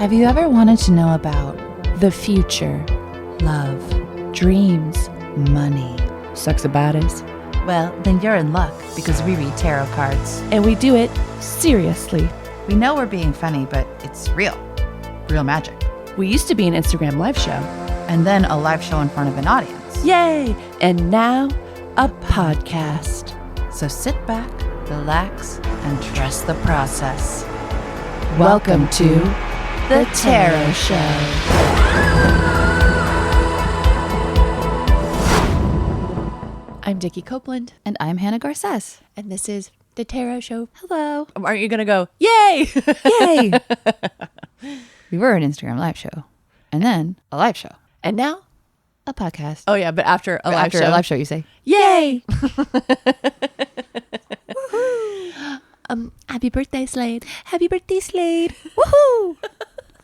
Have you ever wanted to know about the future, love, dreams, money, sex abadis? Well, then you're in luck because we read tarot cards. And we do it seriously. We know we're being funny, but it's real. Real magic. We used to be an Instagram live show. And then a live show in front of an audience. Yay! And now, a podcast. So sit back, relax, and trust the process. Welcome to The Tarot Show. I'm Dickie Copeland. And I'm Hannah Garces. And this is The Tarot Show. Hello. Aren't you going to go, yay? Yay! We were an Instagram live show. And then a live show. And now? A podcast. Oh, yeah, but after a live show. After a live show, you say, yay! Happy birthday, Slade. Happy birthday, Slade. Woohoo!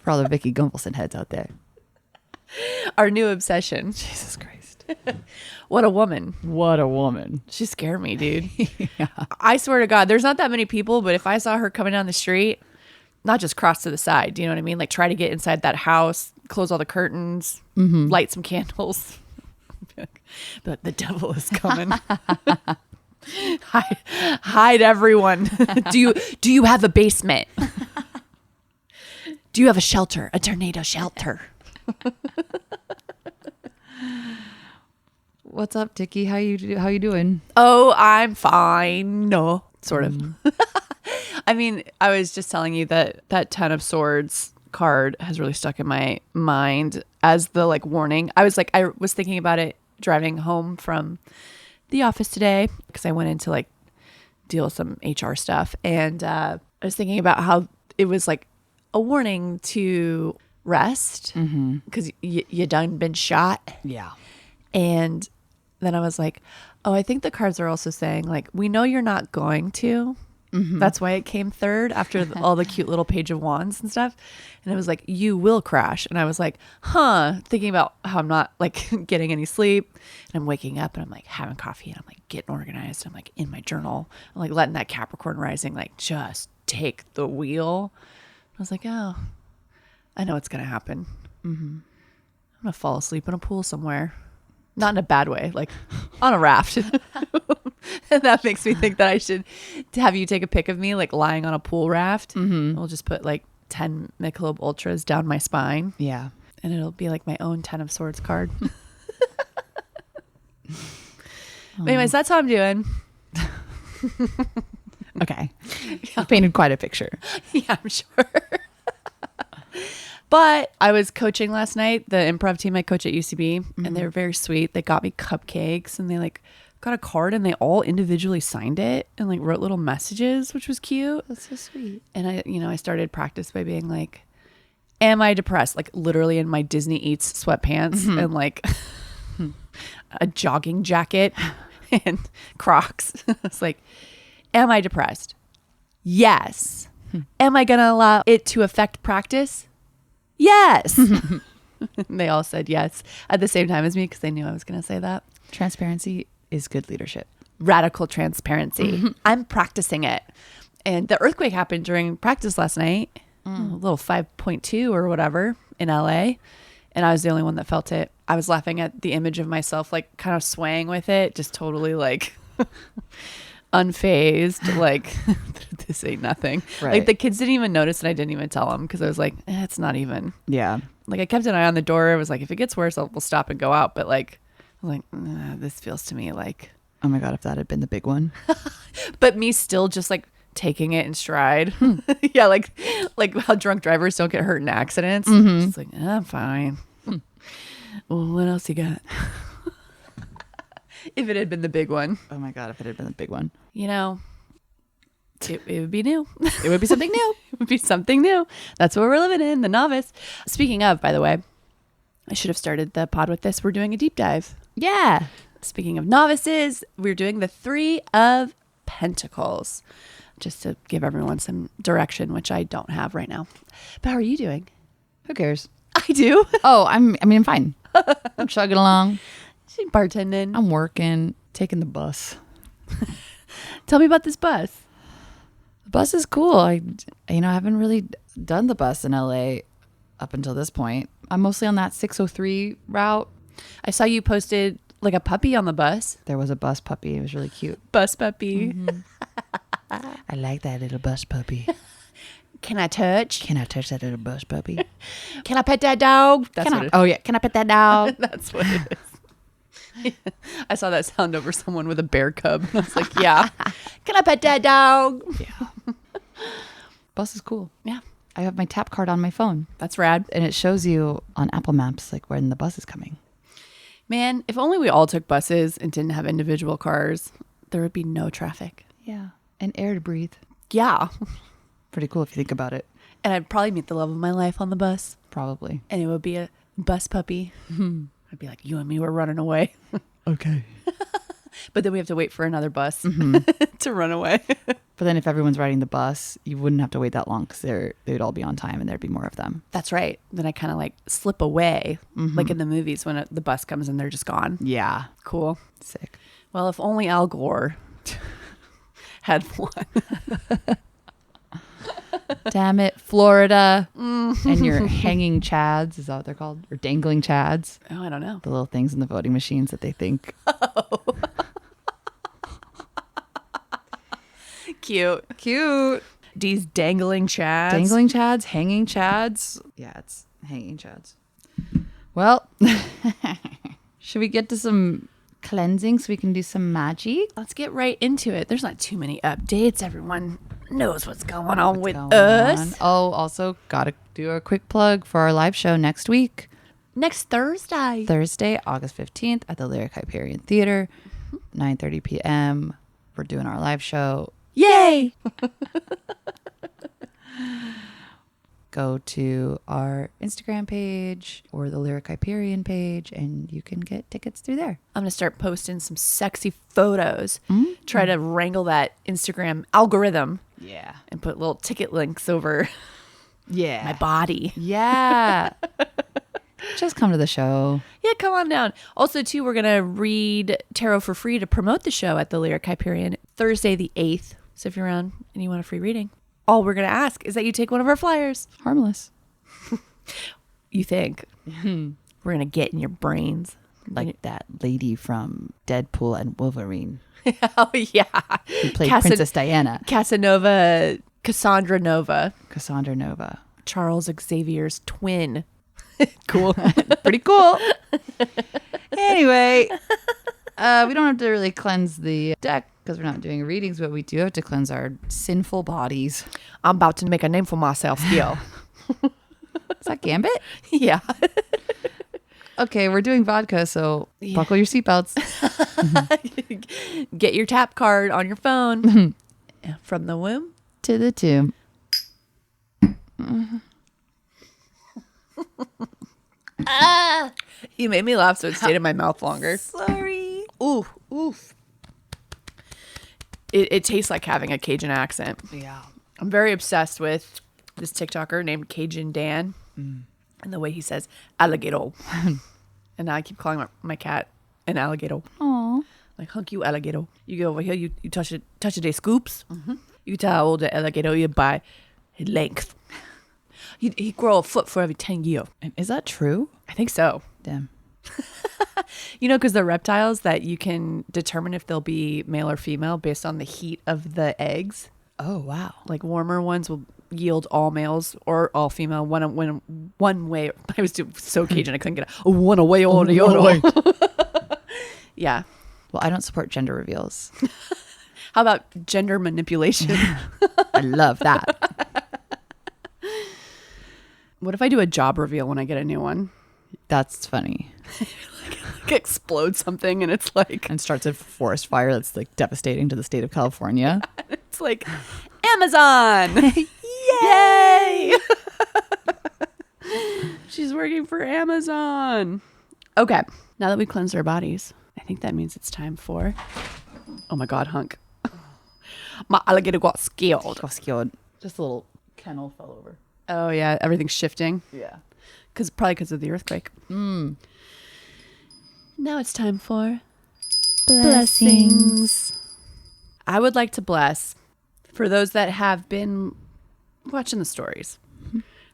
For all the Vicky Gumbelson heads out there. Our new obsession. Jesus Christ. What a woman. What a woman. She scared me, dude. Yeah. I swear to God, there's not that many people, but if I saw her coming down the street, not just cross to the side, do you know what I mean? Like try to get inside that house, close all the curtains, light some candles. But the devil is coming. Hide everyone. Do you have a basement? Do you have a shelter? A tornado shelter? What's up, Dickie? How you doing? Oh, I'm fine. No, sort of. I mean, I was just telling you that Ten of Swords card has really stuck in my mind as the like warning. I was thinking about it driving home from the office today because I went in to like deal with some HR stuff. And I was thinking about how it was like a warning to rest because you done been shot. Yeah. And then I was like, oh, I think the cards are also saying like, we know you're not going to. That's why it came third after all the cute little page of wands and stuff. And it was like, you will crash. And I was like, thinking about how I'm not like getting any sleep. And I'm waking up and I'm like having coffee and I'm like getting organized. I'm like in my journal. I'm like letting that Capricorn rising like just take the wheel. I was like, oh, I know what's going to happen. I'm going to fall asleep in a pool somewhere. Not in a bad way, like on a raft. And that makes me think that I should have you take a pic of me like lying on a pool raft. We'll just put like 10 Michelob Ultras down my spine. Yeah. And it'll be like my own Ten of Swords card. Anyways, that's how I'm doing. Okay. You painted quite a picture. Yeah, I'm sure. But I was coaching last night, the improv team I coach at UCB, and they were very sweet. They got me cupcakes and they like got a card and they all individually signed it and like wrote little messages, which was cute. That's so sweet. And I started practice by being like, am I depressed? Like literally in my Disney Eats sweatpants and like a jogging jacket and Crocs. It's like, am I depressed? Yes. Am I going to allow it to affect practice? Yes. They all said yes at the same time as me because they knew I was going to say that. Transparency is good leadership. Radical transparency. I'm practicing it. And the earthquake happened during practice last night, a little 5.2 or whatever in LA. And I was the only one that felt it. I was laughing at the image of myself, like kind of swaying with it, just totally like unfazed, like this ain't nothing. Right. Like the kids didn't even notice and I didn't even tell them because I was like, it's not even. Yeah. Like I kept an eye on the door. I was like, if it gets worse, we'll stop and go out. But like, I was like, this feels to me like. Oh my God, if that had been the big one. But me still just like taking it in stride. Yeah, like how drunk drivers don't get hurt in accidents. It's like, I'm fine. Well, what else you got? If it had been the big one. Oh my God, if it had been the big one. You know, it would be new. It would be something new. It would be something new. That's what we're living in, the novice. Speaking of, by the way, I should have started the pod with this. We're doing a deep dive. Yeah. Speaking of novices, we're doing the Three of Pentacles. Just to give everyone some direction, which I don't have right now. But how are you doing? Who cares? I do. Oh, I'm fine. I'm chugging along. She's bartending. I'm working, taking the bus. Tell me about this bus. The bus is cool. I haven't really done the bus in LA up until this point. I'm mostly on that 603 route. I saw you posted like a puppy on the bus. There was a bus puppy. It was really cute. Bus puppy. I like that little bus puppy. Can I touch? Can I touch that little bus puppy? Can I pet that dog? That's what Oh, yeah. Can I pet that dog? That's what it is. I saw that sound over someone with a bear cub. I was like, yeah. Can I pet that dog? Yeah. Bus is cool. Yeah. I have my tap card on my phone. That's rad. And it shows you on Apple Maps like when the bus is coming. Man, if only we all took buses and didn't have individual cars, there would be no traffic. Yeah. And air to breathe. Yeah. Pretty cool if you think about it. And I'd probably meet the love of my life on the bus. Probably. And it would be a bus puppy. I'd be like, you and me, we're running away. Okay. But then we have to wait for another bus to run away. But then if everyone's riding the bus, you wouldn't have to wait that long because they'd all be on time and there'd be more of them. That's right. Then I kind of like slip away, like in the movies when the bus comes and they're just gone. Yeah. Cool. Sick. Well, if only Al Gore had one. Damn it, Florida. And your hanging chads, is that what they're called? Or dangling chads? Oh, I don't know. The little things in the voting machines that they think. Cute. These dangling chads. Dangling chads, hanging chads. Yeah, it's hanging chads. Well, should we get to some cleansing so we can do some magic? Let's get right into it. There's not too many updates. Everyone knows what's going on with Going us. on. Oh, also got to do a quick plug for our live show next week. Next Thursday, August 15th at the Lyric Hyperion Theater, 9:30 p.m. We're doing our live show. Yay! Go to our Instagram page or the Lyric Hyperion page and you can get tickets through there. I'm going to start posting some sexy photos. Try to wrangle that Instagram algorithm. Yeah. And put little ticket links over Yeah. my body. Yeah. Just come to the show. Yeah, come on down. Also, too, we're going to read tarot for free to promote the show at the Lyric Hyperion Thursday the 8th. So if you're around and you want a free reading, all we're going to ask is that you take one of our flyers. Harmless. You think. We're going to get in your brains. Like that lady from Deadpool and Wolverine Oh, yeah. who played Princess Diana. Cassandra Nova. Cassandra Nova. Charles Xavier's twin. Cool. Pretty cool. Anyway, we don't have to really cleanse the deck because we're not doing readings, but we do have to cleanse our sinful bodies. I'm about to make a name for myself, Gil. Is that Gambit? Yeah. Okay, we're doing vodka, so buckle your seatbelts. Get your tap card on your phone. From the womb To the tomb. You made me laugh, so it stayed in my mouth longer. Sorry. Ooh, oof. It tastes like having a Cajun accent. Yeah. I'm very obsessed with this TikToker named Cajun Dan and the way he says alligator. And now I keep calling my cat an alligator. Aw. Like, hunk you alligator. You go over here, you touch it day scoops. You tell how old the alligator you by his length. He grow a foot for every 10 years. Is that true? I think so. Damn. You know, because they're reptiles that you can determine if they'll be male or female based on the heat of the eggs. Oh, wow. Like warmer ones will yield all males or all female. One way. I was so Cajun I couldn't get a one away or the other way. Yeah. Well, I don't support gender reveals. How about gender manipulation? I love that. What if I do a job reveal when I get a new one? That's funny. Like explode something and it's like And starts a forest fire that's like devastating to the state of California. it's like Amazon. Yay! She's working for Amazon. Okay, now that we cleansed our bodies, I think that means it's time for. Oh my God, Hunk! My alligator got scared. Just a little kennel fell over. Oh yeah, everything's shifting. Yeah. Probably because of the earthquake. Now it's time for Blessings. I would like to bless for those that have been watching the stories.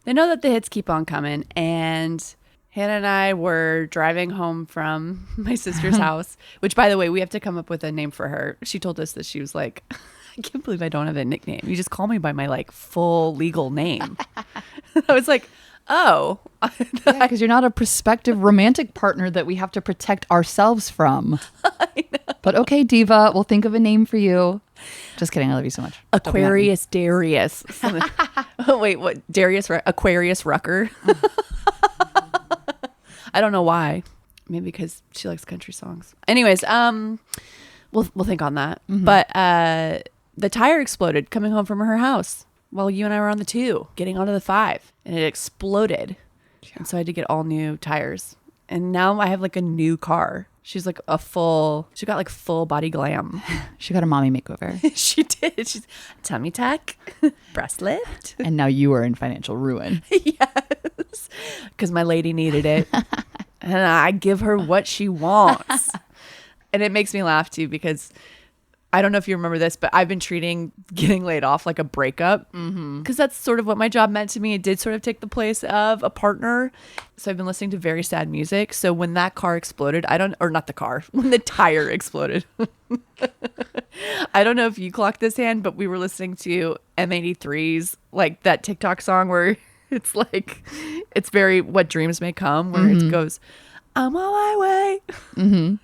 they know that the hits keep on coming. And Hannah and I were driving home from my sister's house, which, by the way, we have to come up with a name for her. She told us that she was like, I can't believe I don't have a nickname. You just call me by my like full legal name. I was like, oh. Yeah, because you're not a prospective romantic partner that we have to protect ourselves from. I know. But okay, Diva, we'll think of a name for you. Just kidding. I love you so much. Aquarius Darius. Oh, wait, what? Darius? Aquarius Rucker? I don't know why. Maybe because she likes country songs. Anyways, we'll think on that. Mm-hmm. But the tire exploded coming home from her house while you and I were on the 2, getting onto the 5, and it exploded. Yeah. And so I had to get all new tires. And now I have like a new car. She's like she got like full body glam. She got a mommy makeover. She did. She's tummy tuck, breast lift. And now you are in financial ruin. Yes. Because my lady needed it. And I give her what she wants. And it makes me laugh too, because I don't know if you remember this, but I've been treating getting laid off like a breakup, because that's sort of what my job meant to me. It did sort of take the place of a partner. So I've been listening to very sad music. So when that car exploded, when the tire exploded, I don't know if you clocked this, hand, but we were listening to M83's, like that TikTok song where it's like, it's very What Dreams May Come, where it goes, I'm on my way. Mm-hmm.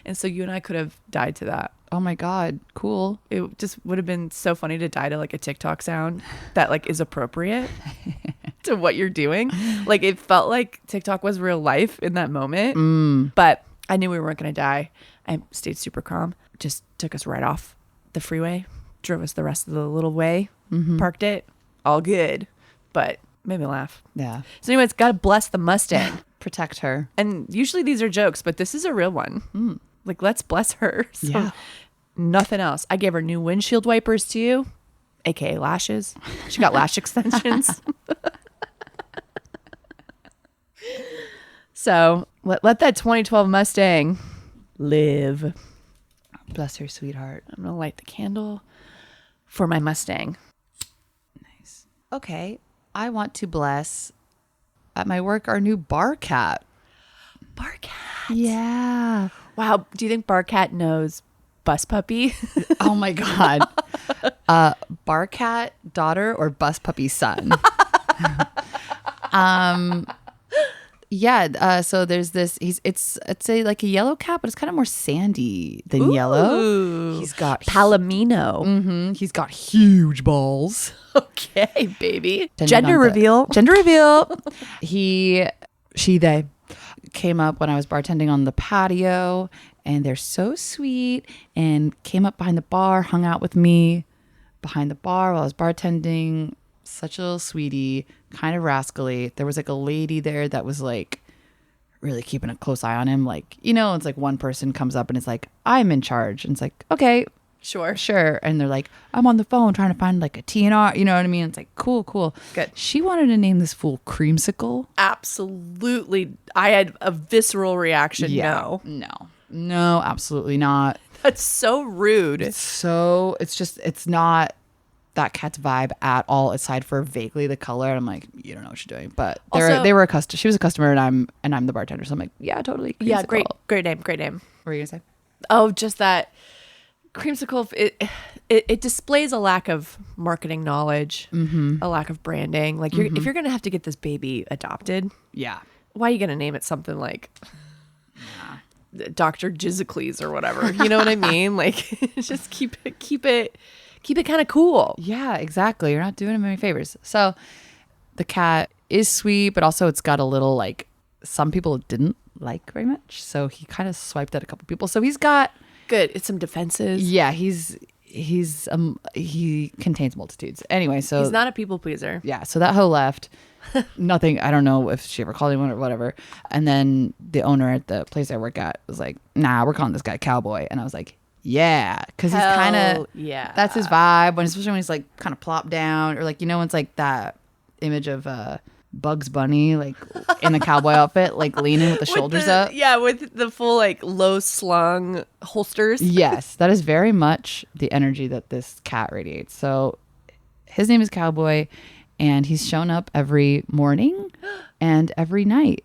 And so you and I could have died to that. Oh my God. Cool. It just would have been so funny to die to like a TikTok sound that like is appropriate to what you're doing. Like it felt like TikTok was real life in that moment, but I knew we weren't going to die. I stayed super calm. Just took us right off the freeway, drove us the rest of the little way, parked it, all good, but made me laugh. Yeah. So anyways, got to bless the Mustang. Protect her. And usually these are jokes, but this is a real one. Like, let's bless her. So yeah. Nothing else. I gave her new windshield wipers too, aka lashes. She got lash extensions. So let that 2012 Mustang live. Bless her, sweetheart. I'm gonna light the candle for my Mustang. Nice. Okay, I want to bless at my work our new bar cat. Bar cat. Yeah. Wow. Do you think bar cat knows bus puppy? Oh my God. Bar cat daughter or bus puppy son? Yeah. So there's this. It's like a yellow cat, but it's kind of more sandy than yellow. He's got Palomino. He's got huge balls. Okay, baby. Gender reveal. They came up when I was bartending on the patio, and they're so sweet, and came up behind the bar, hung out with me behind the bar while I was bartending. Such a little sweetie, kind of rascally. There was like a lady there that was like really keeping a close eye on him. Like, you know, it's like one person comes up and it's like, I'm in charge. And it's like, okay, sure. And they're like, I'm on the phone trying to find like a TNR. You know what I mean? It's like, cool. Good. She wanted to name this fool Creamsicle. Absolutely. I had a visceral reaction. Yeah. No, absolutely not. That's so rude. It's not that cat's vibe at all, aside for vaguely the color. And I'm like, you don't know what you're doing. But they were a customer. She was a customer, and I'm the bartender. So I'm like, yeah, totally. Creamsicle. Yeah, great name. What were you gonna say? Oh, just that Creamsicle. It displays a lack of marketing knowledge, a lack of branding. Like if you're gonna have to get this baby adopted, yeah, why are you gonna name it something like Dr. Jizzicles or whatever? You know what I mean? Like just keep it kind of cool. Yeah, exactly. You're not doing him any favors. So the cat is sweet, but also it's got a little like some people didn't like very much. So he kind of swiped at a couple people. So he's got good. It's some defenses. Yeah, he contains multitudes. Anyway, so he's not a people pleaser. Yeah. So that hoe left. Nothing. I don't know if she ever called anyone or whatever. And then the owner at the place I work at was like, "Nah, we're calling this guy Cowboy." And I was like, yeah, because he's kind of, that's his vibe, especially when he's like kind of plopped down, or like, you know, it's like that image of Bugs Bunny, like in the cowboy outfit, like leaning with the shoulders up. Yeah, with the full like low slung holsters. Yes, that is very much the energy that this cat radiates. So his name is Cowboy, and he's shown up every morning and every night.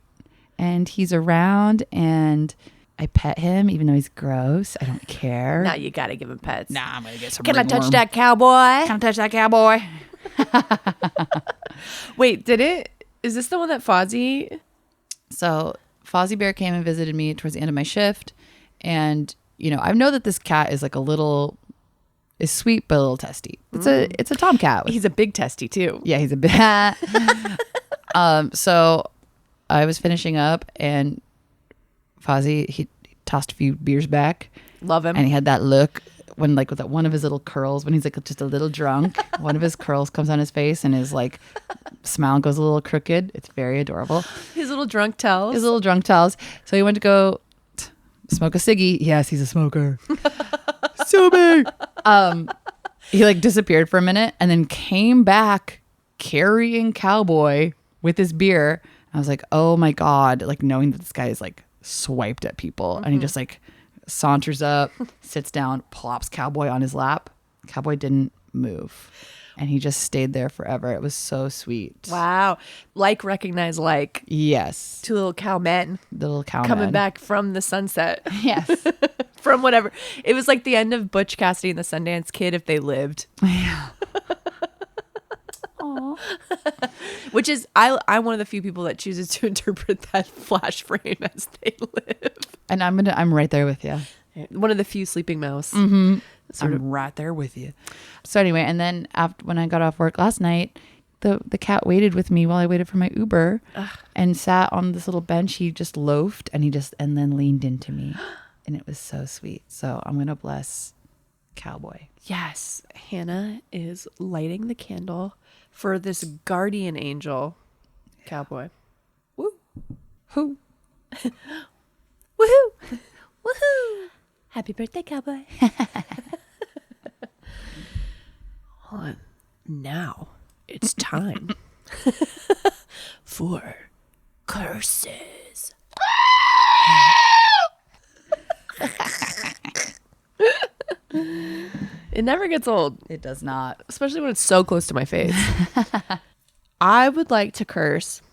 And he's around, and I pet him, even though he's gross. I don't care. Now you got to give him pets. Nah, I'm going to get some Can I ringworm. touch that cowboy? Can I touch that cowboy? Wait, is this the one that Fozzie? So Fozzie Bear came and visited me towards the end of my shift. And, you know, I know that this cat is like is sweet, but a little testy. It's a tomcat. He's a big testy too. Yeah, he's a bit. So I was finishing up, and Fozzie, he tossed a few beers back. Love him. And he had that look when, like, with that one of his little curls, when he's like just a little drunk, one of his curls comes on his face, and his like smile goes a little crooked. It's very adorable. His little drunk tells. So he went to go smoke a ciggy. Yes, he's a smoker. So big. He like disappeared for a minute and then came back carrying Cowboy with his beer. I was like, oh my God, like knowing that this guy is like swiped at people. And he just like saunters up, sits down, plops Cowboy on his lap. Cowboy didn't move. And he just stayed there forever. It was so sweet. Wow. Like, recognize like. Yes. Two little cow men. The little cow coming men. back from the sunset. Yes. From whatever. It was like the end of Butch Cassidy and the Sundance Kid if they lived. Yeah. Which is, I'm one of the few people that chooses to interpret that flash frame as they live. And I'm right there with you. One of the few sleeping mouse. Mm-hmm. I'm right there with you. So anyway, and then when I got off work last night, the cat waited with me while I waited for my Uber. And sat on this little bench. He just loafed and then leaned into me. And it was so sweet. So I'm going to bless Cowboy. Yes. Hannah is lighting the candle for this guardian angel, Cowboy. Woo. Woo. Woohoo. Woohoo. Happy birthday, Cowboy. Now it's time for curses. It never gets old. It does not. Especially when it's so close to my face. I would like to curse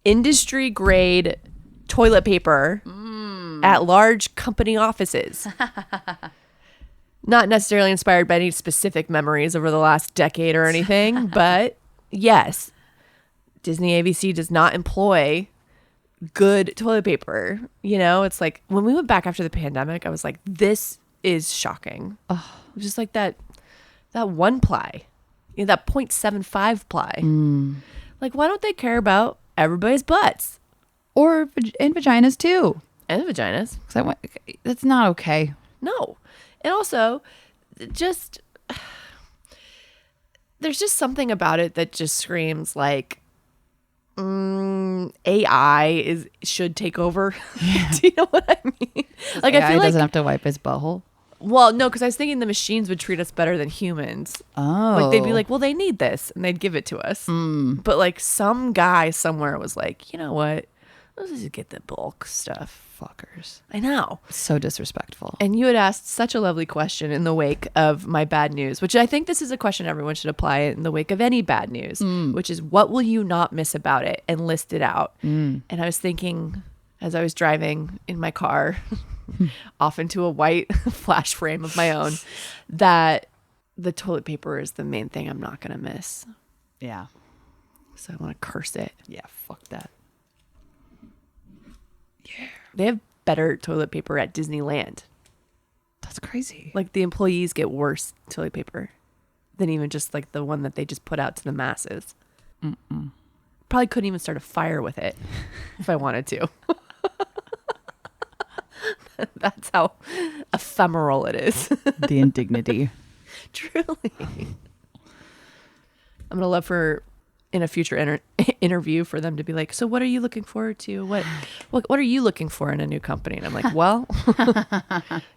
industry grade toilet paper at large company offices. Not necessarily inspired by any specific memories over the last decade or anything, but yes, Disney ABC does not employ good toilet paper. You know, it's like when we went back after the pandemic, I was like, this is shocking. Oh, just like that one ply, you know, that 0.75 ply. Like, why don't they care about everybody's butts? Or in vaginas too. And vaginas. That's not okay. No. And also, there's just something about it that just screams like AI should take over. Yeah. Do you know what I mean? Like, AI I feel like doesn't have to wipe his butthole. Well, no, because I was thinking the machines would treat us better than humans. Oh. Like, they'd be like, well, they need this, and they'd give it to us. But like some guy somewhere was like, you know what? Let's just get the bulk stuff. Fuckers. I know. So disrespectful. And you had asked such a lovely question in the wake of my bad news, which I think this is a question everyone should apply in the wake of any bad news, which is what will you not miss about it, and list it out. And I was thinking as I was driving in my car off into a white flash frame of my own that the toilet paper is the main thing I'm not going to miss. Yeah. So I want to curse it. Yeah, fuck that. Yeah. They have better toilet paper at Disneyland. That's crazy. Like, the employees get worse toilet paper than even just like the one that they just put out to the masses. Probably couldn't even start a fire with it if I wanted to. That's how ephemeral it is. The indignity. Truly. I'm going to love for in a future interview for them to be like, so what are you looking forward to? What are you looking for in a new company? And I'm like, well,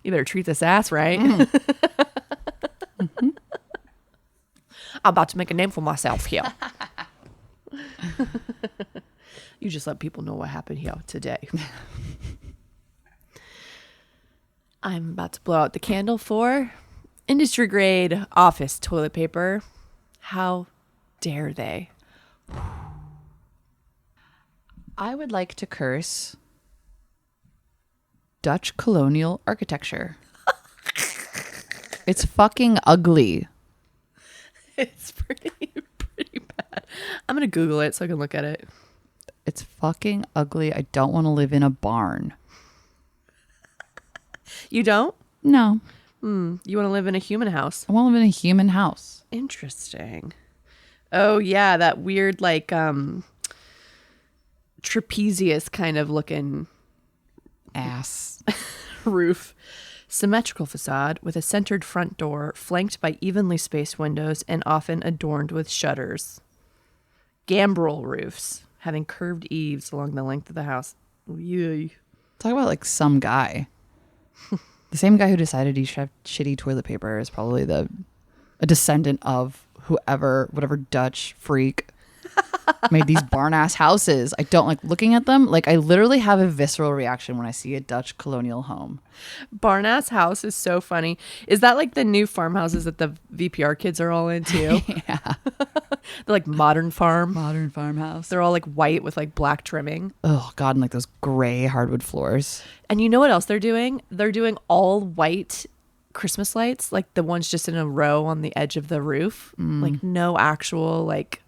you better treat this ass right. I'm about to make a name for myself here. You just let people know what happened here today. I'm about to blow out the candle for industry grade office toilet paper. How dare they? I would like to curse Dutch colonial architecture. It's fucking ugly. It's pretty bad. I'm going to Google it so I can look at it. It's fucking ugly. I don't want to live in a barn. You don't? No. You want to live in a human house? I want to live in a human house. Interesting. Oh, yeah. That weird, like, trapezius kind of looking Ass. roof. Symmetrical facade with a centered front door flanked by evenly spaced windows and often adorned with shutters. Gambrel roofs having curved eaves along the length of the house. Yay. Talk about like some guy. The same guy who decided he should have shitty toilet paper is probably a descendant of whatever Dutch freak made these barn ass houses. I don't like looking at them. Like I literally have a visceral reaction when I see a Dutch colonial home. Barn ass house is so funny. Is that like the new farmhouses that the VPR kids are all into? Yeah. They're like modern farmhouse. They're all like white with like black trimming. Oh God, and like those gray hardwood floors. And you know what else they're doing? They're doing all white Christmas lights, like the ones just in a row on the edge of the roof. Like no actual like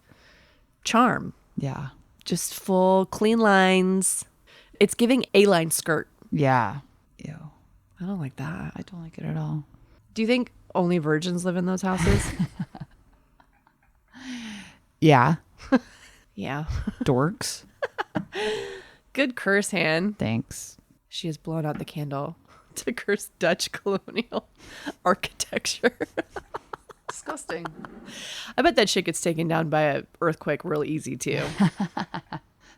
charm. Yeah. Just full clean lines. It's giving A-line skirt. Yeah. Ew. I don't like that. I don't like it at all. Do you think only virgins live in those houses? Yeah. Yeah. Dorks. Good curse, Han. Thanks. She has blown out the candle to curse Dutch colonial architecture. Disgusting. I bet that shit gets taken down by an earthquake real easy too.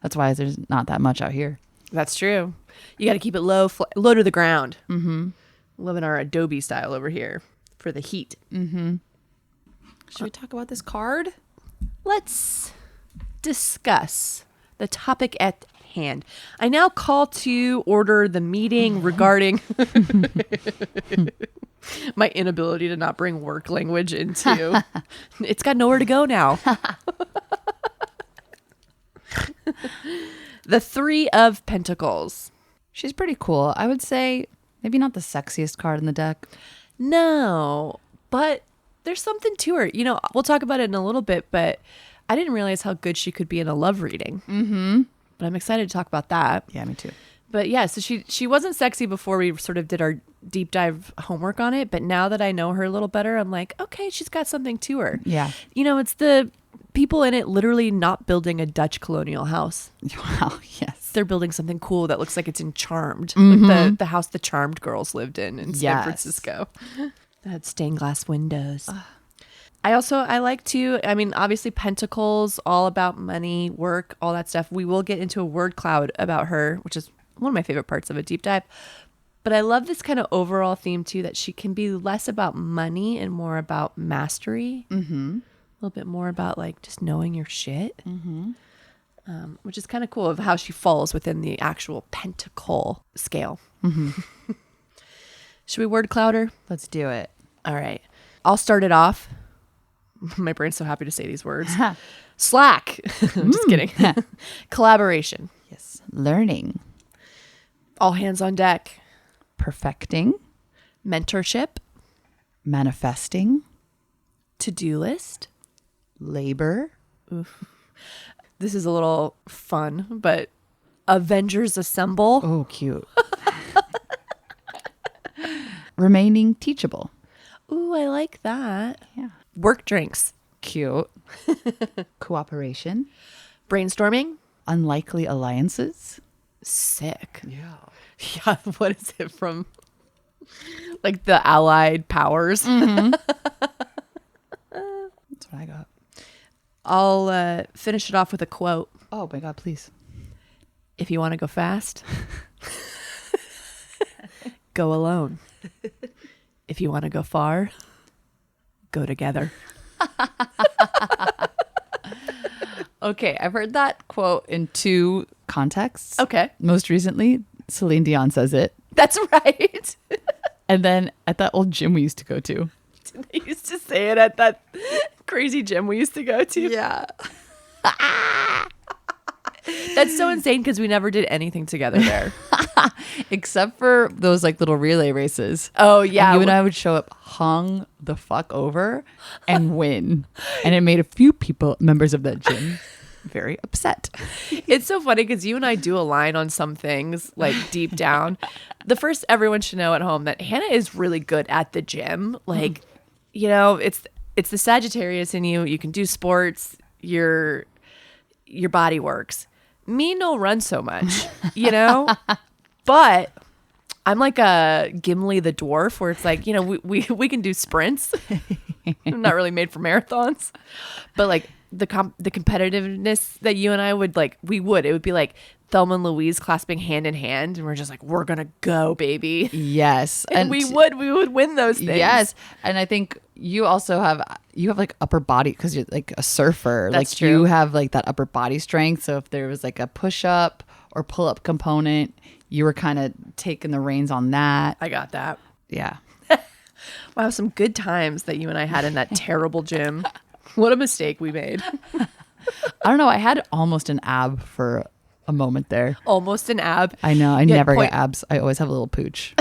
That's why there's not that much out here. That's true. You got to keep it low to the ground. Mm-hmm. Living our Adobe style over here for the heat. Mm-hmm. Should we talk about this card? Let's discuss the topic at hand. I now call to order the meeting regarding my inability to not bring work language into. It's got nowhere to go now. The Three of Pentacles. She's pretty cool. I would say maybe not the sexiest card in the deck. No, but there's something to her. You know, we'll talk about it in a little bit, but I didn't realize how good she could be in a love reading. Mm-hmm. But I'm excited to talk about that. Yeah, me too. But yeah, so she wasn't sexy before we sort of did our deep dive homework on it. But now that I know her a little better, I'm like, okay, she's got something to her. Yeah. You know, it's the people in it literally not building a Dutch colonial house. Wow, yes. They're building something cool that looks like it's in Charmed. Mm-hmm. Like the house the Charmed girls lived in San Francisco. That had stained glass windows. I like to, I mean, obviously Pentacles, all about money, work, all that stuff. We will get into a word cloud about her, which is one of my favorite parts of a deep dive. But I love this kind of overall theme too, that she can be less about money and more about mastery. Mm-hmm. A little bit more about like just knowing your shit, which is kind of cool of how she falls within the actual pentacle scale. Mm-hmm. Should we word cloud her? Let's do it. All right. I'll start it off. My brain's so happy to say these words. Slack. I'm just kidding. Collaboration. Yes. Learning. All hands on deck. Perfecting. Mentorship. Manifesting. To-do list. Labor. Oof. This is a little fun, but Avengers Assemble. Oh, cute. Remaining teachable. Ooh, I like that. Yeah. Work drinks. Cute. Cooperation. Brainstorming. Unlikely alliances. Sick. Yeah. Yeah, what is it from? Like the Allied powers. Mm-hmm. That's what I got. I'll finish it off with a quote. Oh my God, please. If you want to go fast, go alone. If you want to go far, go together. Okay, I've heard that quote in two contexts. Okay. Most recently, Celine Dion says it. That's right. And then at that old gym we used to go to. They used to say it at that crazy gym we used to go to. Yeah. That's so insane because we never did anything together there. Except for those like little relay races. Oh, yeah. And you and I would show up hung the fuck over and win. And it made a few people, members of that gym, very upset. It's so funny because you and I do align on some things, like deep down. The first, everyone should know at home that Hannah is really good at the gym. Like, you know, it's the Sagittarius in you. You can do sports. Your body works. Me, no run so much, you know? But I'm like a Gimli the dwarf where it's like, you know, we can do sprints. I'm not really made for marathons. But like the competitiveness that you and I would like, it would be like Thelma and Louise clasping hand in hand. And we're just like, we're going to go, baby. Yes. And we would win those things. Yes. And I think you also have like upper body because you're like a surfer. That's like true. You have like that upper body strength. So if there was like a push up or pull up component, you were kind of taking the reins on that. I got that. Yeah. Wow, some good times that you and I had in that terrible gym. What a mistake we made. I don't know. I had almost an ab for a moment there. Almost an ab. I know. I Yeah, never get abs. I always have a little pooch.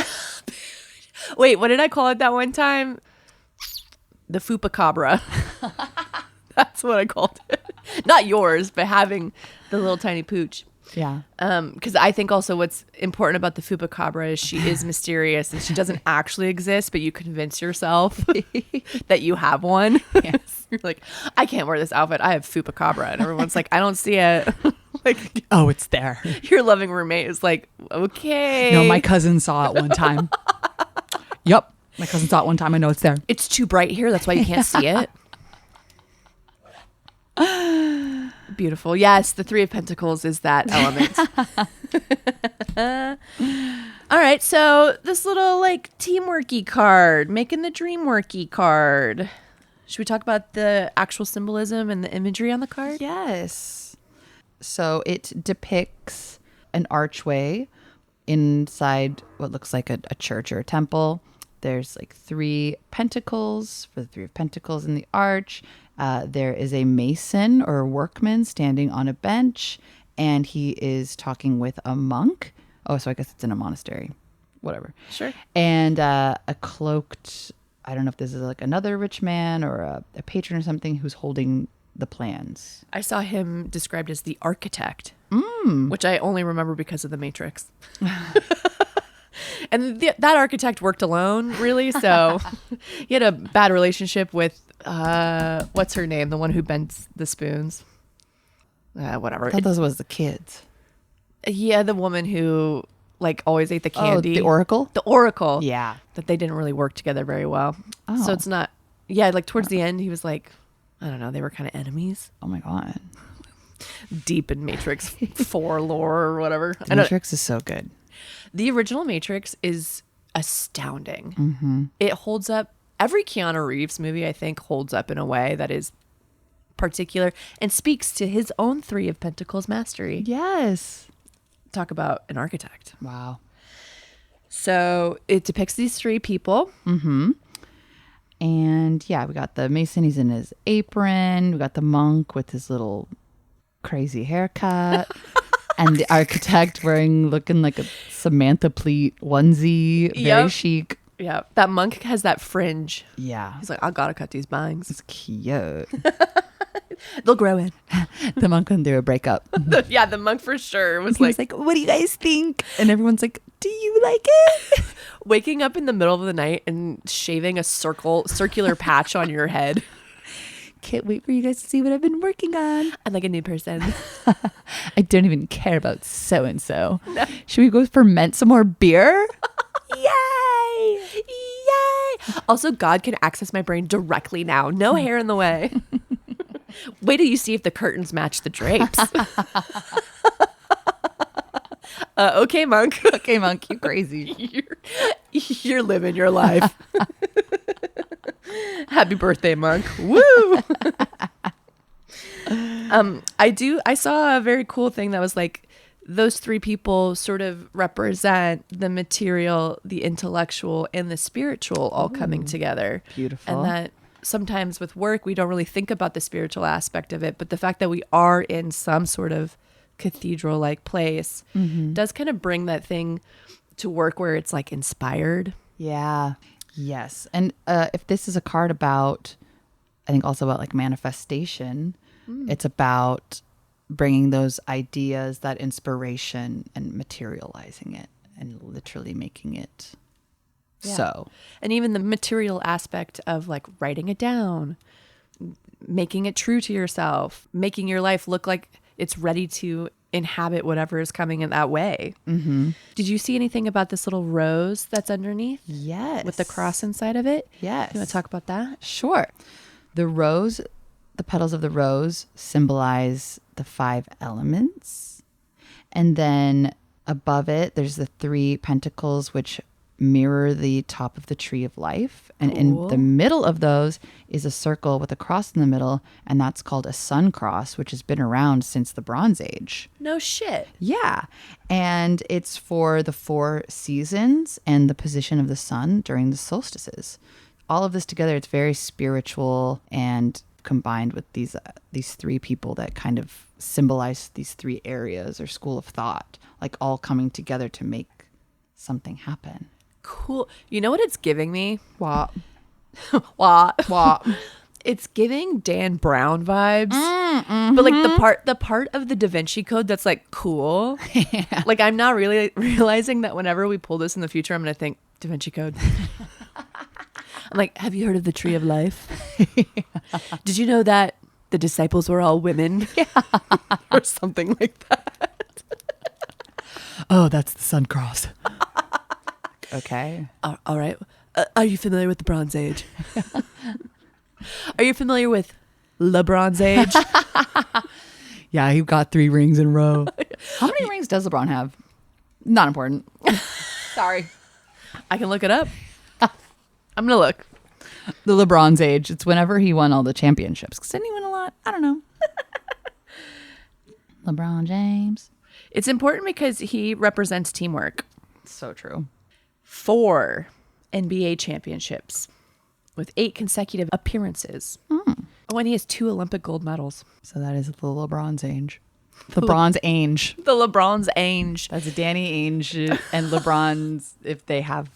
Wait, what did I call it that one time? The Fupacabra. That's what I called it. Not yours, but having the little tiny pooch. Yeah. Because I think also what's important about the Fupacabra is she is mysterious and she doesn't actually exist, but you convince yourself that you have one. Yes. You're like, I can't wear this outfit. I have Fupacabra. And everyone's like, I don't see it. Like, Oh, it's there. your loving roommate is like, okay. No, my cousin saw it one time. Yep. My cousin saw it one time. I know it's there. It's too bright here. That's why you can't see it. Beautiful. Yes, the Three of Pentacles is that element. All right, so this little like teamworky card, making the dream worky card. Should we talk about the actual symbolism and the imagery on the card? Yes. So it depicts an archway inside what looks like a church or a temple. There's like 3 pentacles for the 3 of Pentacles in the arch. There is a mason or a workman standing on a bench, and he is talking with a monk. Oh, so I guess it's in a monastery. Whatever. Sure. And a cloaked, I don't know if this is like another rich man or a patron or something who's holding the plans. I saw him described as the architect, which I only remember because of The Matrix. And that architect worked alone, really. So he had a bad relationship with, what's her name? The one who bends the spoons. Whatever. I thought those was the kids. Yeah, the woman who like always ate the candy. Oh, the Oracle? The Oracle. Yeah. That they didn't really work together very well. Oh. So it's not, yeah, like towards the end, he was like, I don't know, they were kind of enemies. Oh my God. Deep in Matrix 4 lore or whatever. The Matrix is so good. The original Matrix is astounding. Mm-hmm. It holds up. Every Keanu Reeves movie, I think, holds up in a way that is particular and speaks to his own Three of Pentacles mastery. Yes. Talk about an architect. Wow. So it depicts these 3 people. Mm-hmm. And yeah, we got the mason. He's in his apron. We got the monk with his little crazy haircut. And the architect looking like a Samantha Pleat onesie. Very chic. Yeah. That monk has that fringe. Yeah. He's like, I gotta cut these bangs. It's cute. They'll grow in. The monk went through a breakup. Yeah, the monk for sure was He was like, what do you guys think? And everyone's like, do you like it? waking up in the middle of the night and shaving a circular patch on your head. Can't wait for you guys to see what I've been working on. I'm like a new person. I don't even care about so-and-so. No. Should we go ferment some more beer? Yay! Yay! Also, God can access my brain directly now. No hair in the way. Wait till you see if the curtains match the drapes. Okay, monk. Okay, monk, you crazy. You're living your life. Happy birthday, monk. Woo! I saw a very cool thing that was like, those 3 people sort of represent the material, the intellectual, and the spiritual all coming together. Beautiful. And that sometimes with work, we don't really think about the spiritual aspect of it. But the fact that we are in some sort of cathedral-like place does kind of bring that thing to work where it's like inspired. Yeah. Yes. And if this is a card about, I think also about like manifestation, it's about bringing those ideas, that inspiration, and materializing it and literally making it so. And even the material aspect of like writing it down, making it true to yourself, making your life look like it's ready to inhabit whatever is coming in that way. Did you see anything about this little rose that's underneath? Yes. With the cross inside of it? Yes. You want to talk about that? Sure. The rose, the petals of the rose symbolize the 5 elements. And then above it, there's the 3 pentacles, which mirror the top of the tree of life. And in the middle of those is a circle with a cross in the middle. And that's called a sun cross, which has been around since the Bronze Age. No shit. Yeah. And it's for the 4 seasons and the position of the sun during the solstices. All of this together, it's very spiritual and combined with these 3 people that kind of symbolize these 3 areas or school of thought, like all coming together to make something happen. Cool. You know what it's giving me? What? What? It's giving Dan Brown vibes. But like the part of the Da Vinci Code that's like cool. Yeah. Like I'm not really realizing that whenever we pull this in the future, I'm going to think Da Vinci Code. I'm like, have you heard of the Tree of Life? Did you know that the disciples were all women? Yeah. Or something like that. Oh, that's the sun cross. Okay. All right. Are you familiar with the Bronze Age? Are you familiar with Le Bronze Age? Yeah, he got 3 rings in a row. How many rings does LeBron have? Not important. Sorry. I can look it up. I'm going to look. The LeBron's age. It's whenever he won all the championships. Because didn't he win a lot? I don't know. LeBron James. It's important because he represents teamwork. So true. 4 NBA championships with 8 consecutive appearances. Oh, and he has 2 Olympic gold medals. So that is the LeBron's age. The Bronze Ainge. The LeBron's Ainge. That's Danny Ainge and LeBron's if they have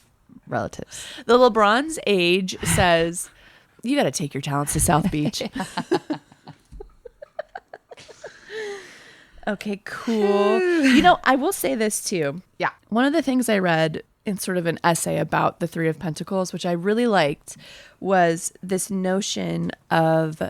relatives. The LeBron's age says, you got to take your talents to South Beach. Okay, cool. You know, I will say this too. Yeah. One of the things I read in sort of an essay about the Three of Pentacles, which I really liked, was this notion of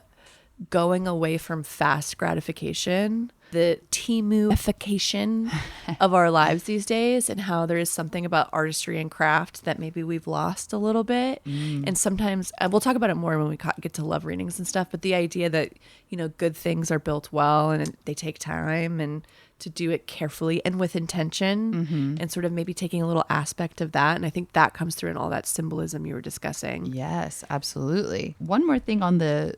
going away from fast gratification, the Temu-ification of our lives these days, and how there is something about artistry and craft that maybe we've lost a little bit. And sometimes, and we'll talk about it more when we get to love readings and stuff, but the idea that, you know, good things are built well and they take time and to do it carefully and with intention and sort of maybe taking a little aspect of that. And I think that comes through in all that symbolism you were discussing. Yes, absolutely. One more thing on the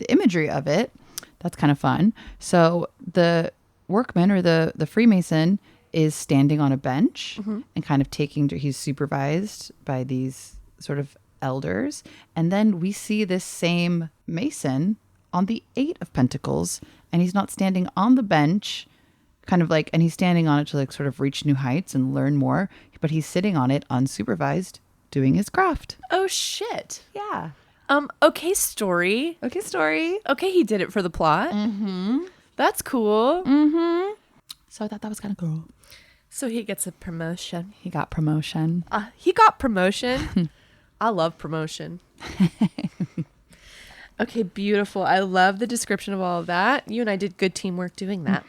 imagery of it. That's kind of fun. So the workman or the Freemason is standing on a bench and kind of he's supervised by these sort of elders. And then we see this same Mason on the 8 of Pentacles, and he's not standing on the bench, kind of like, and he's standing on it to like sort of reach new heights and learn more, but he's sitting on it unsupervised doing his craft. Oh, shit. Yeah. Okay, story. Okay, he did it for the plot. That's cool. So I thought that was kind of cool. So he gets a promotion. He got promotion. He got promotion. I love promotion. Okay, beautiful. I love the description of all of that. You and I did good teamwork doing that.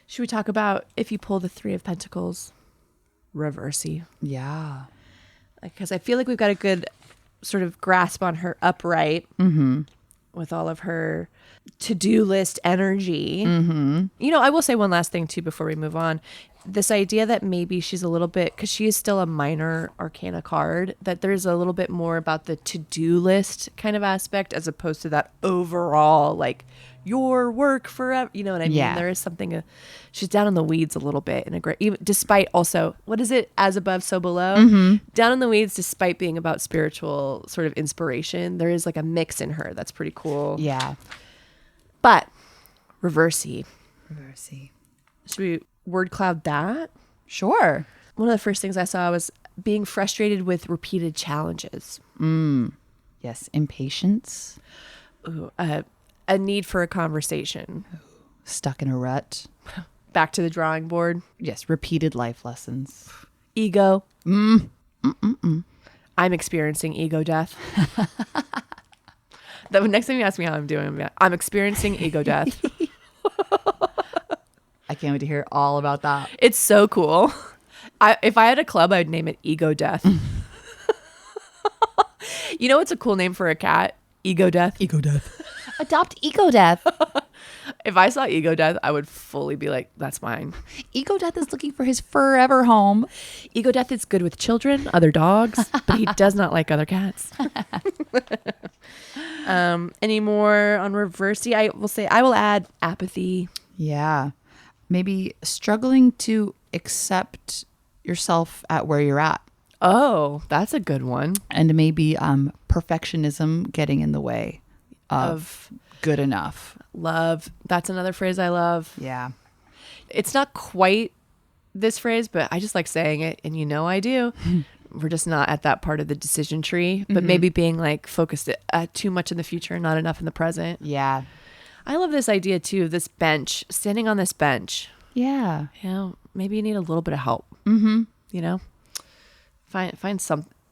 Should we talk about if you pull the 3 of Pentacles, reversey? Yeah. Because I feel like we've got a good sort of grasp on her upright with all of her to-do list energy. You know, I will say one last thing too before we move on. This idea that maybe she's a little bit, because she is still a minor arcana card, that there's a little bit more about the to-do list kind of aspect as opposed to that overall like your work forever. You know what I mean? Yeah. There is something, she's down in the weeds a little bit in a great, even despite also, what is it? As above, so below. Down in the weeds, despite being about spiritual sort of inspiration, there is like a mix in her that's pretty cool. Yeah. But reversey. Reversey. Should we word cloud that? Sure. One of the first things I saw was being frustrated with repeated challenges. Yes. Impatience. Ooh, a need for a conversation. Stuck in a rut. Back to the drawing board. Yes. Repeated life lessons. Ego. I'm experiencing ego death. The next time you ask me how I'm doing, I'm experiencing ego death. I can't wait to hear all about that. It's so cool. If I had a club, I'd name it Ego Death. You know what's a cool name for a cat? Ego Death. Ego death. Adopt ego death. If I saw Ego Death, I would fully be like, that's mine. Ego death is looking for his forever home. Ego Death is good with children, other dogs, but he does not like other cats. Any more on reversey? I will say I will add apathy. Yeah. Maybe struggling to accept yourself at where you're at. Oh, that's a good one. And maybe perfectionism getting in the way of good enough. Love. That's another phrase I love. Yeah. It's not quite this phrase, but I just like saying it. And you know I do. We're just not at that part of the decision tree. But maybe being like focused too much in the future and not enough in the present. Yeah. I love this idea too. This bench, standing on this bench. Yeah. You know, maybe you need a little bit of help. You know, find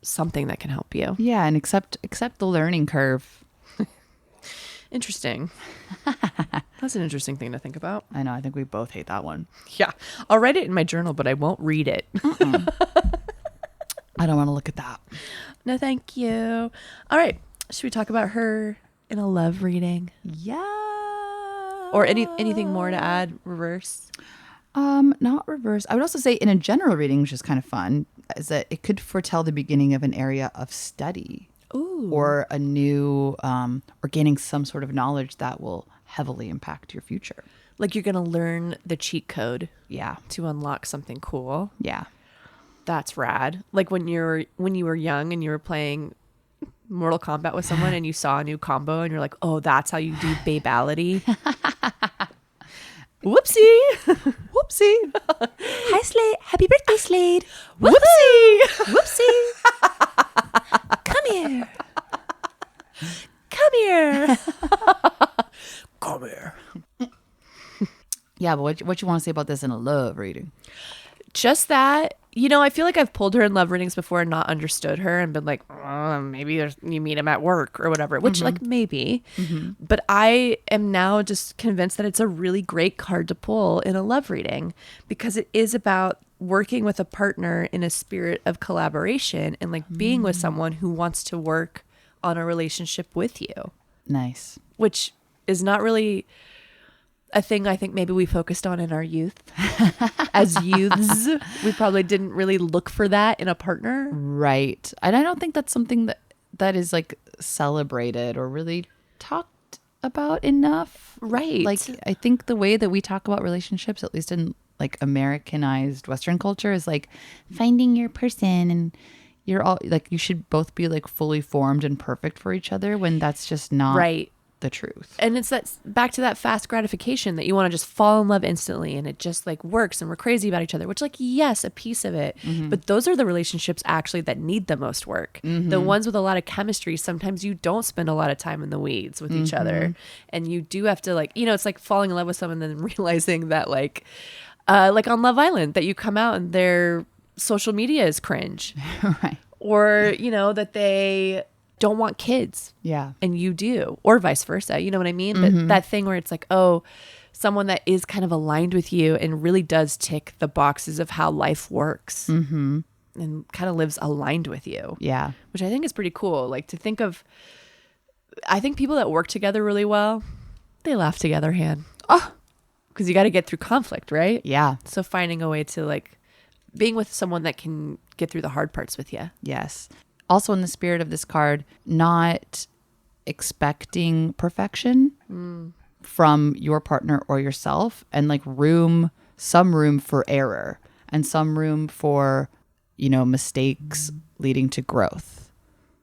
something that can help you. Yeah. And accept the learning curve. Interesting. That's an interesting thing to think about. I know. I think we both hate that one. Yeah. I'll write it in my journal, but I won't read it. I don't want to look at that. No, thank you. All right. Should we talk about her in a love reading? Yeah. Or anything more to add? Reverse? Not reverse. I would also say in a general reading, which is kind of fun, is that it could foretell the beginning of an area of study. Ooh. Or a new, or gaining some sort of knowledge that will heavily impact your future. Like you're going to learn the cheat code. Yeah. To unlock something cool. Yeah. That's rad. Like when you were young and you were playing Mortal Kombat with someone and you saw a new combo and you're like, oh, that's how you do babality. Whoopsie. Whoopsie. Hi, Slade. Happy birthday, Slade. Whoopsie. Whoopsie. Come here. Come here. Come here. Yeah, but what you want to say about this in a love reading? Just that, you know, I feel like I've pulled her in love readings before and not understood her and been like, oh, maybe you meet him at work or whatever, which like maybe. But I am now just convinced that it's a really great card to pull in a love reading because it is about working with a partner in a spirit of collaboration and like being with someone who wants to work on a relationship with you. Nice. Which is not really a thing I think maybe we focused on in our youth. As youths, we probably didn't really look for that in a partner. Right. And I don't think that's something that is like celebrated or really talked about enough. Right. Like I think the way that we talk about relationships, at least in like Americanized Western culture, is like finding your person and you're all like you should both be like fully formed and perfect for each other when that's just not right. the truth. And it's that back to that fast gratification that you want to just fall in love instantly and it just like works and we're crazy about each other, which like, yes, a piece of it. But those are the relationships actually that need the most work. The ones with a lot of chemistry, sometimes you don't spend a lot of time in the weeds with each other. And you do have to like, you know, it's like falling in love with someone and then realizing that like on Love Island that you come out and their social media is cringe. Right. Or, you know, that they don't want kids. Yeah. And you do, or vice versa. You know what I mean? But that thing where it's like, oh, someone that is kind of aligned with you and really does tick the boxes of how life works and kind of lives aligned with you. Yeah. Which I think is pretty cool. Like to think of, I think people that work together really well, they laugh together, Han. Oh, because you got to get through conflict, right? Yeah. So finding a way to like being with someone that can get through the hard parts with you. Yes. Also in the spirit of this card, not expecting perfection. from your partner or yourself, and like some room for error and some room for, mistakes leading to growth.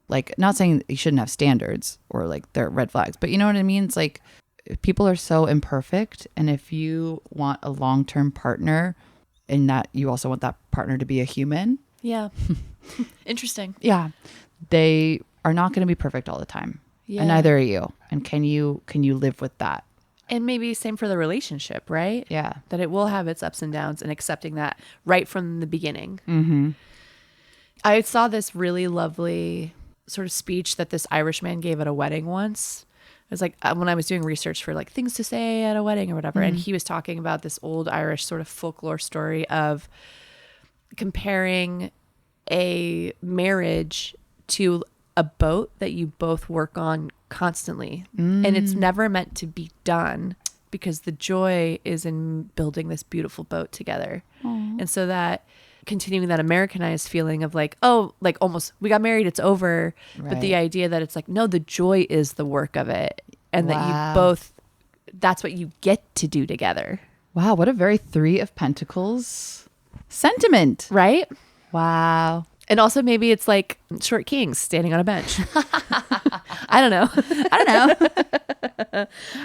Like, not saying you shouldn't have standards or like they're red flags, but you know what I mean? It's like people are so imperfect. And if you want a long-term partner and that you also want that partner to be a human. Yeah. Interesting. Yeah. They are not going to be perfect all the time. Yeah. And neither are you. And can you live with that? And maybe same for the relationship, right? Yeah. That it will have its ups and downs, and accepting that right from the beginning. Mm-hmm. I saw this really lovely sort of speech that this Irish man gave at a wedding once. It was like when I was doing research for like things to say at a wedding or whatever. And he was talking about this old Irish sort of folklore story of comparing a marriage to a boat that you both work on constantly. And it's never meant to be done, because the joy is in building this beautiful boat together. Aww. And so that continuing that Americanized feeling of like, oh, like almost we got married, it's over. Right. But the idea that it's like, no, the joy is the work of it. And that you both, that's what you get to do together. Wow. What a very Three of Pentacles sentiment. Right? Wow. And also maybe it's like short kings standing on a bench. I don't know.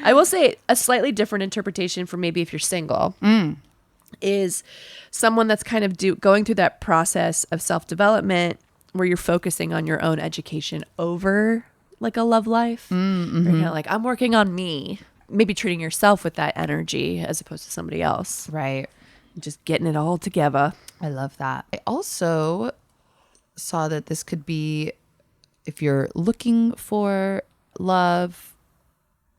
I will say a slightly different interpretation for maybe if you're single is someone that's kind of going through that process of self-development where you're focusing on your own education over like a love life. Mm-hmm. Or, like, I'm working on me. Maybe treating yourself with that energy as opposed to somebody else. Right. Just getting it all together. I love that. I also saw that this could be if you're looking for love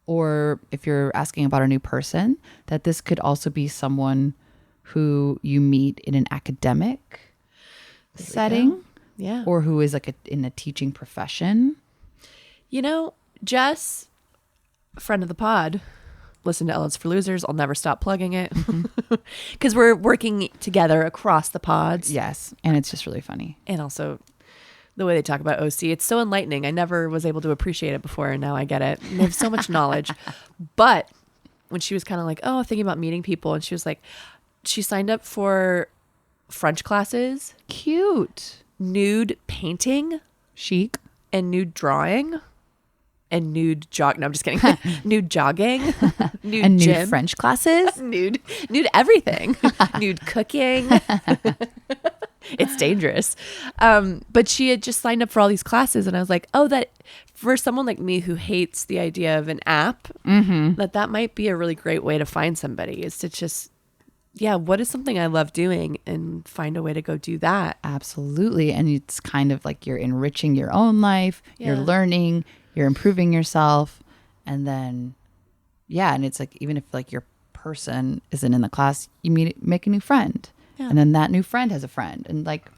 or if you're asking about a new person, that this could also be someone who you meet in an academic setting. Yeah. Or who is like in a teaching profession. Jess, friend of the pod, listen to Ellen's for Losers. I'll never stop plugging it because we're working together across the pods. Yes. And it's just really funny. And also the way they talk about OC, it's so enlightening. I never was able to appreciate it before, and now I get it. And they have so much knowledge. But when she was kind of like, oh, thinking about meeting people, and she was like, she signed up for French classes. Cute. Nude painting. Chic. And nude drawing. And nude jog. No, I'm just kidding. Nude jogging. Nude and gym. Nude French classes. Nude everything. Nude cooking. It's dangerous. But she had just signed up for all these classes, and I was like, oh, that for someone like me who hates the idea of an app, that might be a really great way to find somebody, is to just, what is something I love doing and find a way to go do that. Absolutely. And it's kind of like you're enriching your own life. Yeah. You're learning. You're improving yourself. And then, and it's like, even if like your person isn't in the class, you make a new friend. Yeah. And then that new friend has a friend. And like,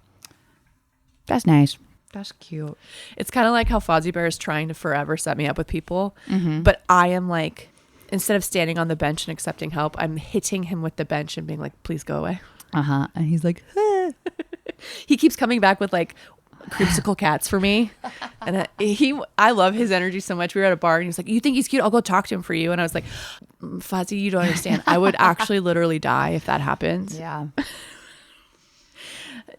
that's nice. That's cute. It's kind of like how Fozzie Bear is trying to forever set me up with people. Mm-hmm. But I am like, instead of standing on the bench and accepting help, I'm hitting him with the bench and being like, please go away. Uh-huh. And he's like, ah. He keeps coming back with like creamsicle cats for me. And I love his energy so much. We were at a bar and he's like, you think he's cute? I'll go talk to him for you. And I was like, Fozzie, you don't understand. I would actually literally die if that happened. Yeah.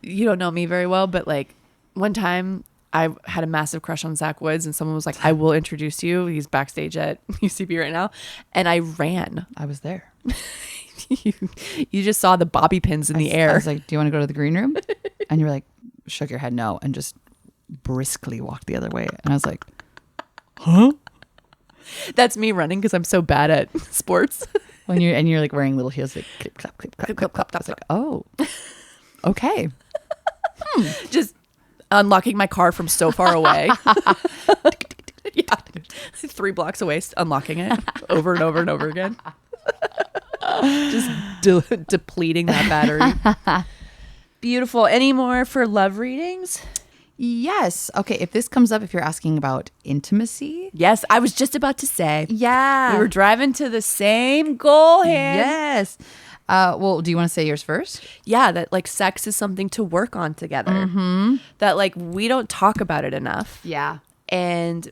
You don't know me very well, but like one time I had a massive crush on Zach Woods, and someone was like, I will introduce you. He's backstage at UCB right now. And I ran. I was there. You just saw the bobby pins in the air. I was like, do you want to go to the green room? And you were like, shook your head no, and just briskly walked the other way. And I was like, huh? That's me running because I'm so bad at sports. When you're like wearing little heels, like clip, clap, clip, clap, clip, clap. I was like, oh, okay. Just unlocking my car from so far away. 3 blocks away, unlocking it over and over and over again. Just depleting that battery. Beautiful. Any more for love readings? Yes. Okay. If this comes up, if you're asking about intimacy. Yes. I was just about to say. Yeah. We were driving to the same goal here. Yes. Well, do you want to say yours first? Yeah. That like sex is something to work on together. Mm-hmm. That like we don't talk about it enough. Yeah. And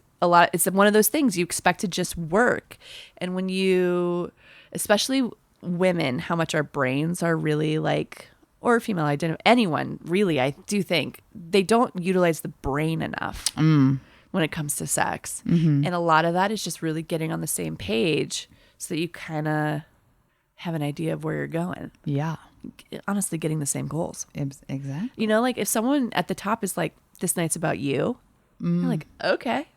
it's one of those things you expect to just work. And when you, especially women, how much our brains are really like, or female identity, anyone really, I do think they don't utilize the brain enough when it comes to sex. And a lot of that is just really getting on the same page so that you kind of have an idea of where you're going. Yeah. Honestly, getting the same goals. Exactly. You know, like if someone at the top is like, this night's about you, you're like, okay.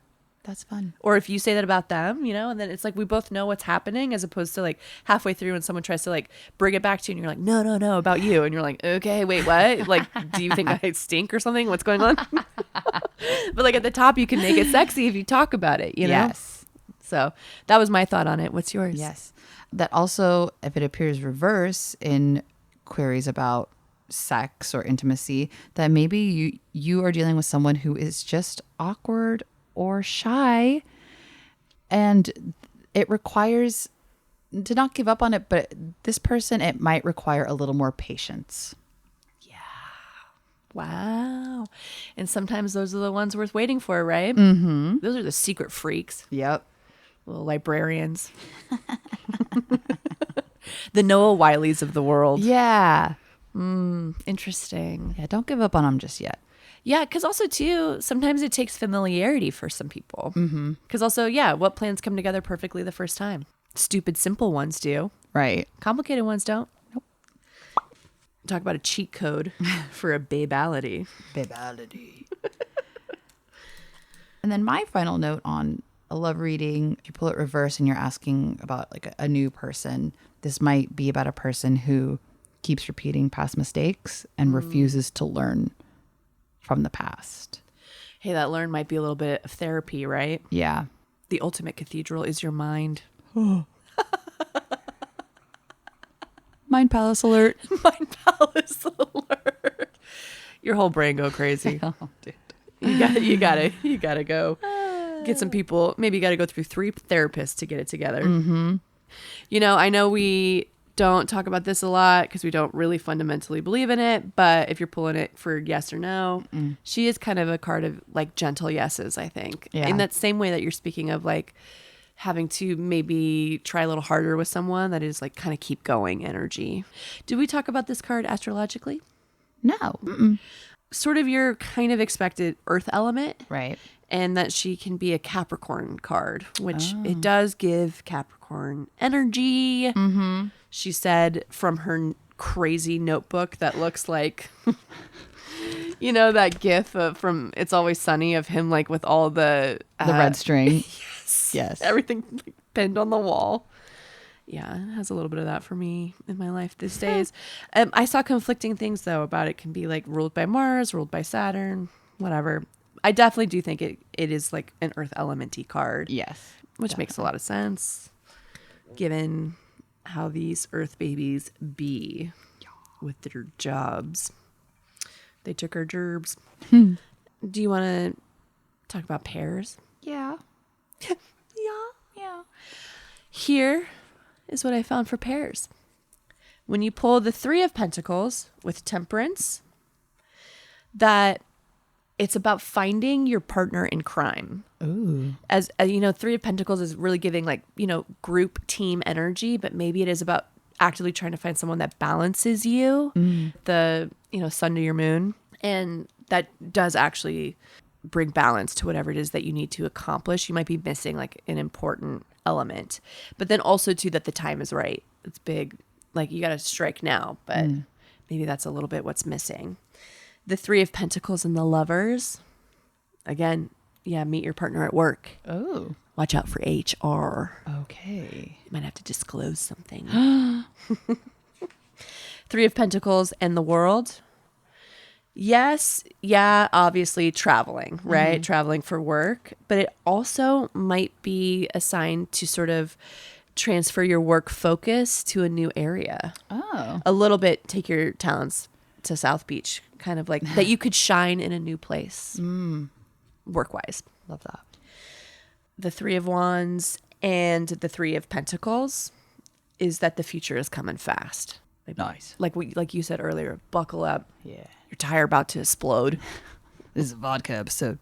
That's fun. Or if you say that about them, you know, and then it's like we both know what's happening, as opposed to like halfway through when someone tries to like bring it back to you and you're like, no, about you. And you're like, okay, wait, what? Like, do you think I stink or something? What's going on? But like at the top, you can make it sexy if you talk about it, you know? Yes. So that was my thought on it. What's yours? Yes. That also, if it appears reverse in queries about sex or intimacy, that maybe you are dealing with someone who is just awkward or shy, and it requires to not give up on it, but this person, it might require a little more patience. Wow. And sometimes those are the ones worth waiting for, right? Mm-hmm. Those are the secret freaks. Yep. Little librarians. The Noah Wileys of the world. Yeah. Interesting. Yeah, don't give up on them just yet. Yeah, because also, too, sometimes it takes familiarity for some people. Because also, yeah, what plans come together perfectly the first time? Stupid, simple ones do. Right. Complicated ones don't. Nope. Talk about a cheat code for a babality. Babality. And then my final note on a love reading, if you pull it reverse and you're asking about like a new person, this might be about a person who keeps repeating past mistakes and refuses to learn from the past. Hey, that learn might be a little bit of therapy, right? Yeah. The ultimate cathedral is your mind. Mind palace alert. Mind palace alert. Your whole brain go crazy. Oh, dude. You gotta go get some people. Maybe you gotta go through 3 therapists to get it together. You know, I know we don't talk about this a lot because we don't really fundamentally believe in it, but if you're pulling it for yes or no, she is kind of a card of like gentle yeses, I think. Yeah. In that same way that you're speaking of like having to maybe try a little harder with someone, that is like kind of keep going energy. Did we talk about this card astrologically? No. Mm-mm. Sort of your kind of expected earth element. Right. And that she can be a Capricorn card, which it does give Capricorn energy. She said from her crazy notebook that looks like, you know, that gif from It's Always Sunny of him like with all the red string. Yes. Everything like, pinned on the wall. Yeah, it has a little bit of that for me in my life these days. I saw conflicting things, though, about it can be like ruled by Mars, ruled by Saturn, whatever. I definitely do think it is like an earth elementy card. Yes. Which makes a lot of sense given how these earth babies be with their jobs. They took our gerbs. Do you want to talk about pairs? Yeah. Yeah. Here is what I found for pairs. When you pull the Three of Pentacles with Temperance, that it's about finding your partner in crime. Ooh. As you know, Three of Pentacles is really giving like, you know, group team energy, but maybe it is about actively trying to find someone that balances you, the, you know, sun to your moon. And that does actually bring balance to whatever it is that you need to accomplish. You might be missing like an important element, but then also too that the time is right. It's big. Like you got to strike now, but maybe that's a little bit what's missing. The Three of Pentacles and the Lovers. Again, yeah, meet your partner at work. Oh. Watch out for HR. Okay. You might have to disclose something. Three of Pentacles and the World. Yes, yeah, obviously traveling, right? Traveling for work. But it also might be a sign to sort of transfer your work focus to a new area. Oh. A little bit, take your talents to South Beach, kind of like that you could shine in a new place, work-wise. Love that. The Three of Wands and the Three of Pentacles is that the future is coming fast. Nice. Like you said earlier, buckle up. Yeah. Your tire about to explode. This is a vodka episode.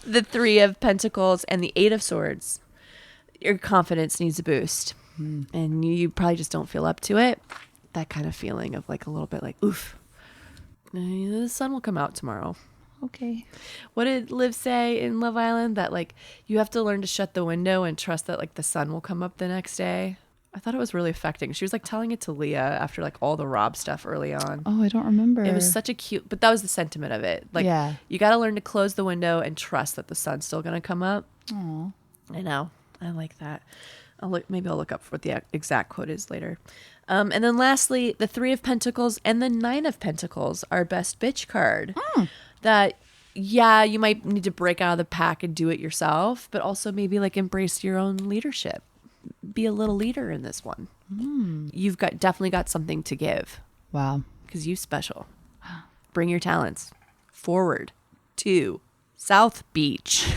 the Three of Pentacles and the Eight of Swords. Your confidence needs a boost. And you probably just don't feel up to it. That kind of feeling of like a little bit like, oof. The sun will come out tomorrow. Okay. What did Liv say in Love Island? That like you have to learn to shut the window and trust that like the sun will come up the next day. I thought it was really affecting. She was like telling it to Leah after like all the Rob stuff early on. Oh, I don't remember. It was such a cute, but that was the sentiment of it. Like, Yeah. you got to learn to close the window and trust that the sun's still going to come up. Aw. I know. I like that. Maybe I'll look up what the exact quote is later. And then lastly, the Three of Pentacles and the Nine of Pentacles, our best bitch card. That, yeah, you might need to break out of the pack and do it yourself, but also maybe like embrace your own leadership. Be a little leader in this one. You've definitely got something to give. Wow. Because you special. Bring your talents forward to South Beach.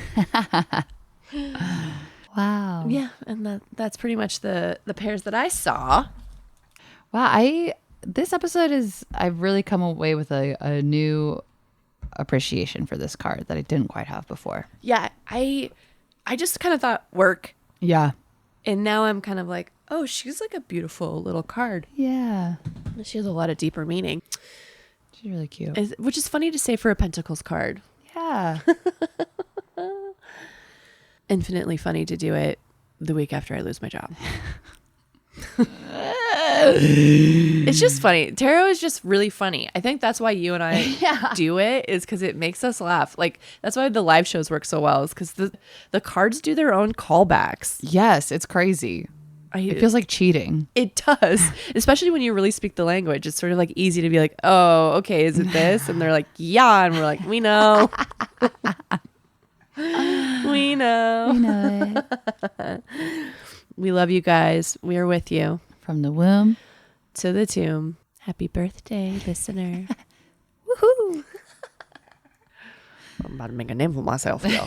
Wow. Yeah, and that's pretty much the pairs that I saw. Wow. This episode I've really come away with a new appreciation for this card that I didn't quite have before. Yeah, I just kind of thought work. Yeah. And now I'm kind of like, oh, she's like a beautiful little card. Yeah. She has a lot of deeper meaning. She's really cute. Which is funny to say for a Pentacles card. Yeah. Infinitely funny to do it the week after I lose my job. It's just funny. Tarot is just really funny. I think that's why you and I do it, is because it makes us laugh. Like, that's why the live shows work so well, is because the cards do their own callbacks. Yes, it's crazy. It feels like cheating. It does, especially when you really speak the language. It's sort of like easy to be like, oh, okay, is it this? And they're like, yeah. And we're like, we know. We know. We know it. We love you guys. We are with you. From the womb to the tomb. Happy birthday, listener. Woohoo. I'm about to make a name for myself, y'all.